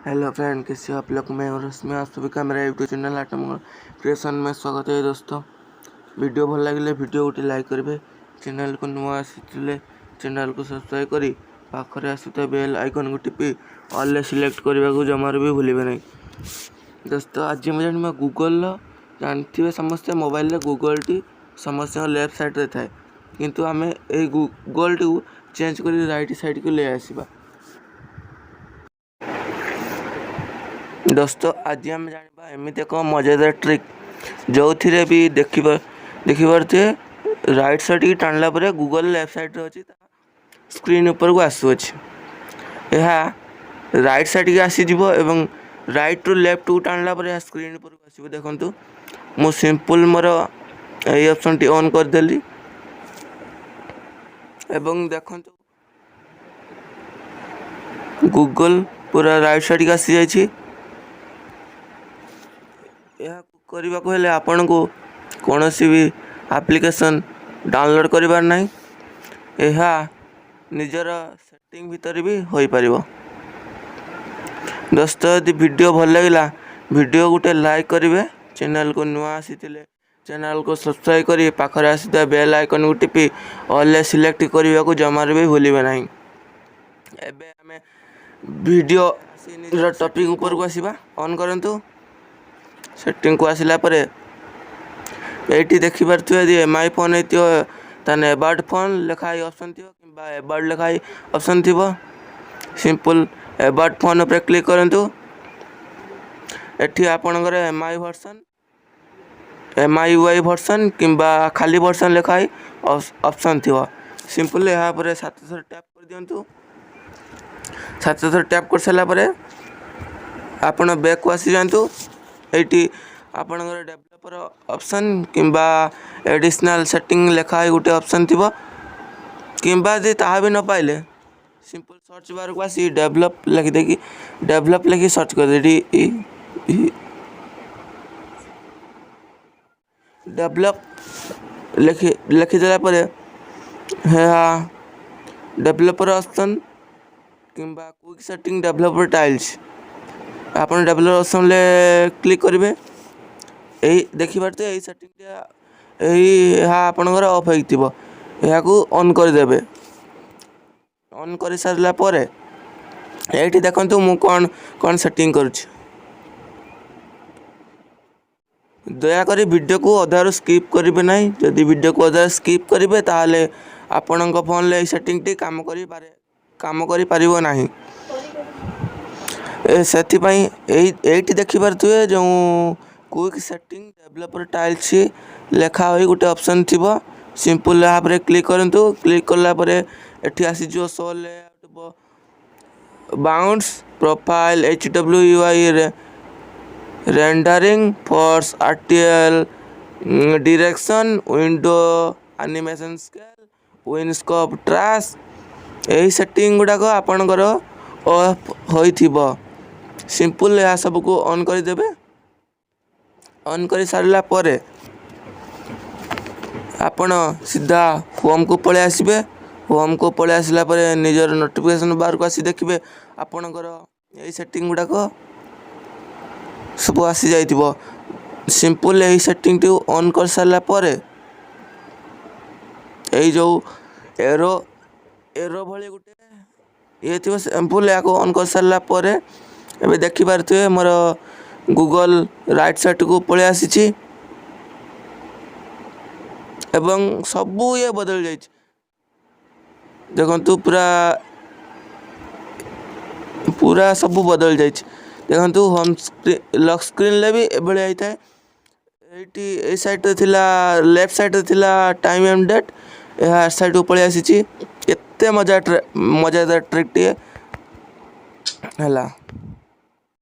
Hello friend, कैसे हो आप लोग। मैं और रश्मि, आप सभी का मेरा यूट्यूब चैनल आटम क्रिएशन में स्वागत है। दोस्तों, वीडियो भल लगे वीडियो गोटे लाइक करेंगे। चैनल को नुआ आसी चैनल को सब्सक्राइब करी पाखरे आसुता बेल आइकन को टिपी ऑल सिलेक्ट करने को जमार भी भूलिए नहीं। दोस्तों, आज मैं जानी गूगल जानते समस्ते मोबाइल गूगल टी समस्त लेफ्ट साइड रे थाए, किंतु आम ये गूगल टी चेंज कर राइट साइड को ले आसवा। दोस्तों, आज आम जाना एमती एक मजेदार ट्रिक जो थी भी देखिपे राइट साइड की टाणला गूगल लेफ्ट साइड अच्छी स्क्रीन उपर को आसुच। यह राइट साइड की आसीज एवं राइट रु लेफ्ट को टाणला स्क्रीन उपर को आसो। देखु मु सिंपल मोर ये ऑप्शन टी ऑन करदेली एवं देखु गूगल पूरा राइट साइड की आसी जाइए। यह करने को हेले आपन को कौन सी भी एप्लिकेशन डाउनलोड करिबार नहीं, यह निजर सेटिंग भीतर भी हो पार। दोस्तों, यदि वीडियो भल लगा वीडियो गोटे लाइक करेंगे, चैनल को नुआ आसी चैनल को सब्सक्राइब करी पाखरे आसुता बेल आइकन को टिपी ऑल सिलेक्ट करने को जमार भी भूलिए नहीं। एबे हमें वीडियो टॉपिक ऊपर को आसीबा ऑन करंतु। सेटिंग को आसला ये देखिपे एमआई फोन होने एबाउट फोन लिखाई ऑप्शन थी कि एबाउट लिखाई ऑप्शन थी। सिंपल एबाउट फोन पर क्लिक करंतु। एठी आपणकर एमआई वर्सन कि खाली वर्सन लिखाई ऑप्शन थी। सिंपल यहाँ पर 7 थर टैप कर दिंतु। 7 थर टैप कर सारापर आपण बैक को आसी जातु। ये आपणकर डेवलपर ऑप्शन कि एडिशनल सेटिंग लिखाई गोटे ऑप्शन थी कि ता भी न पाइले सिंपल सर्च बार को आसी डेवलप लिखिदे डेवलप लिखी सर्च कर दे। डेवलप लिखिदेला डेवलपर ऑप्शन कि क्विक सेटिंग डेवलपर टाइल्स आप डेवलपर ऑप्शन क्लिक करेंगे। यही देखिपे यही सेटिंग आपणकर ऑफ हो यह ऑन करदे। ऑन कर सारापर ये देखु मु कौन सेटिंग करुच्ची। दयाकोरी वीडियो को अधारू स्किप करेंगे ना। जदि वीडियो को अधारू स्किप करेंगे ताहले आपण फोन ले सेटिंग टी काम करि पारिबो नाही। से देखिपे जो क्विक सेटिंग डेवलपर टाइल्स लेखा हो गोटे ऑप्शन थी। सिंपल यहाँ पर क्लिक करंतु। क्लिक कलापर ये आसीज show layout bounds profile HWUI rendering force RTL direction window animation scale विंडस्कोप ट्रैश यही सेटिंग गुड़ाक आपणकर ऑफ हो। सिंपल यह सब को ऑन करदे। ऑन कर सारा आपण सीधा होम को पलि आसबे। होम को पलि आसला निजर नोटिफिकेशन बार को आसी देखिए आपणकर यही सेटिंग गुड़ाक सब आसी जाइथिबो। सिंपल यही सेटिंग टी ऑन कर सारा यही जो एरो भाई गोटे ये थी सिंपल या ऑन कर सारा एबे देखिपे मोर गूगल राइट साइड को पलि आसी एवं सबू ये बदल जाइए। देखु पूरा सबू बदल जाइए। देखु होम लॉक स्क्रीन ले भी एभली होता है। ये साइड लेफ्ट साइड थिला टाइम एंड डेट यह साइड को पलि आसी। एते मजादार ट्रिक टी है।